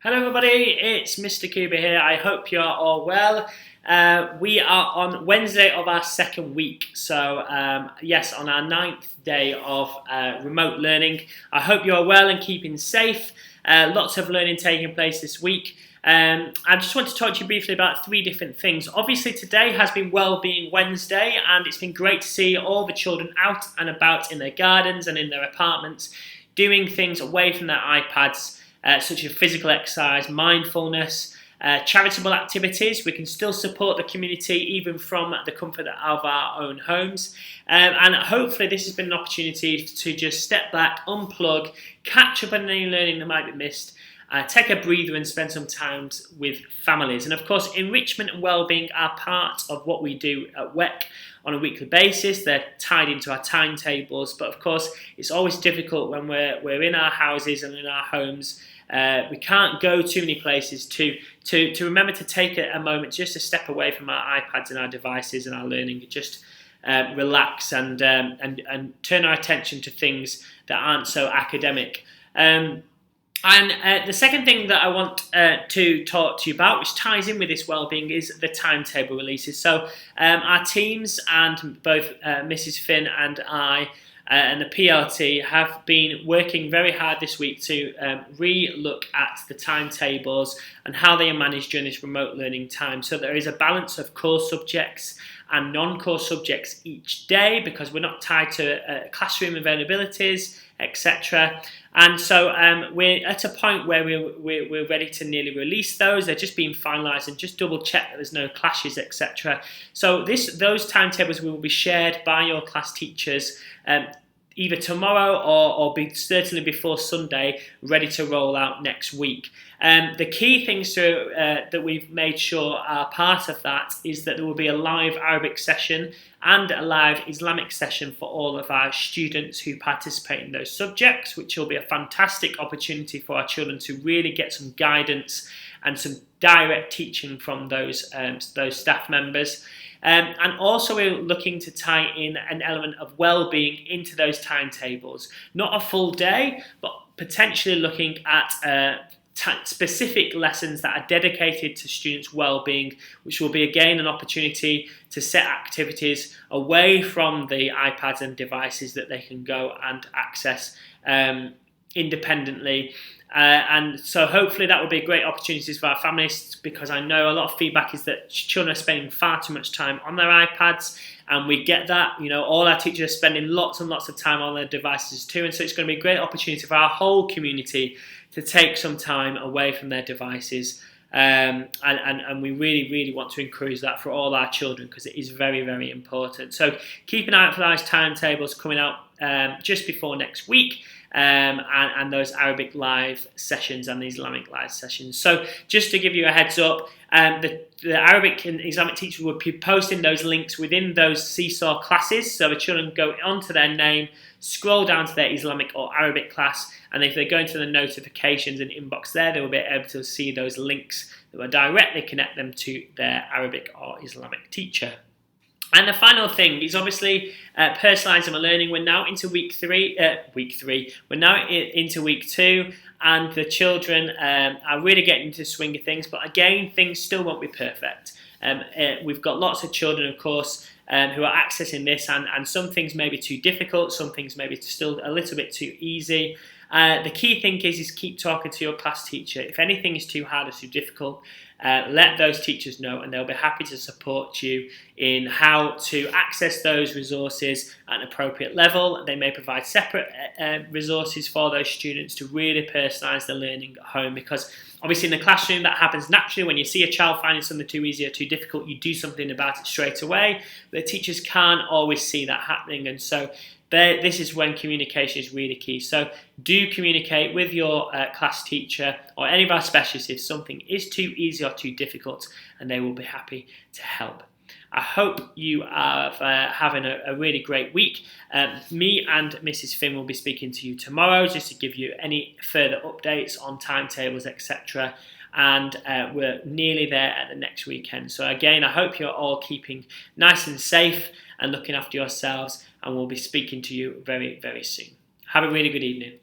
Hello everybody, it's Mr. Cuba here. I hope you're all well. We are on Wednesday of our second week, so yes, on our 9th day of remote learning. I hope you're well and keeping safe. Lots of learning taking place this week. I just want to talk to you briefly about three different things. Obviously today has been Wellbeing Wednesday, and it's been great to see all the children out and about in their gardens and in their apartments doing things away from their iPads, such as physical exercise, mindfulness, charitable activities. We can still support the community even from the comfort of our own homes. And hopefully this has been an opportunity to just step back, unplug, catch up on any learning that might be missed, take a breather and spend some time with families. And of course, enrichment and wellbeing are part of what we do at WEC on a weekly basis. They're tied into our timetables, but of course, it's always difficult when we're in our houses and in our homes. We can't go too many places to remember to take a moment just to step away from our iPads and our devices and our learning, and just relax and turn our attention to things that aren't so academic. And the second thing that I want to talk to you about, which ties in with this wellbeing, is the timetable releases. So our teams and both Mrs. Finn and I and the PLT have been working very hard this week to re-look at the timetables and how they are managed during this remote learning time. So there is a balance of core subjects and non-core subjects each day, because we're not tied to classroom availabilities, etc. And so we're at a point where we're ready to nearly release those. They're just being finalised and just double check that there's no clashes, etc. So those timetables will be shared by your class teachers either tomorrow or certainly before Sunday, ready to roll out next week. The key things that we've made sure are part of that is that there will be a live Arabic session and a live Islamic session for all of our students who participate in those subjects, which will be a fantastic opportunity for our children to really get some guidance and some direct teaching from those staff members. And also we're looking to tie in an element of well-being into those timetables. Not a full day, but potentially looking at specific lessons that are dedicated to students' well-being, which will be again an opportunity to set activities away from the iPads and devices that they can go and access independently. And so hopefully that will be great opportunities for our families, because I know a lot of feedback is that children are spending far too much time on their iPads, and we get that. You know, all our teachers are spending lots and lots of time on their devices too, and so it's going to be a great opportunity for our whole community to take some time away from their devices. And we really want to encourage that for all our children, because it is very, very important. So keep an eye out for those timetables coming out just before next week. And those Arabic live sessions and the Islamic live sessions. So just to give you a heads up, the Arabic and Islamic teachers will be posting those links within those Seesaw classes. So the children go onto their name, scroll down to their Islamic or Arabic class, and if they go into the notifications and inbox there, they will be able to see those links that will directly connect them to their Arabic or Islamic teacher. And the final thing is obviously personalising my learning. We're now into week three. We're now into week 2, and the children are really getting into the swing of things. But again, things still won't be perfect. We've got lots of children, of course, who are accessing this, and some things may be too difficult, some things may be still a little bit too easy. The key thing is keep talking to your class teacher. If anything is too hard or too difficult, let those teachers know, and they'll be happy to support you in how to access those resources at an appropriate level. They may provide separate resources for those students to really personalise their learning at home, because obviously in the classroom that happens naturally. When you see a child finding something too easy or too difficult, you do something about it straight away. But the teachers can't always see that happening, and so this is when communication is really key. So do communicate with your class teacher or any of our specialists if something is too easy or too difficult, and they will be happy to help. I hope you are having a really great week. Me and Mrs. Finn will be speaking to you tomorrow just to give you any further updates on timetables, etc. And we're nearly there at the next weekend. So again, I hope you're all keeping nice and safe and looking after yourselves, and we'll be speaking to you very, very soon. Have a really good evening.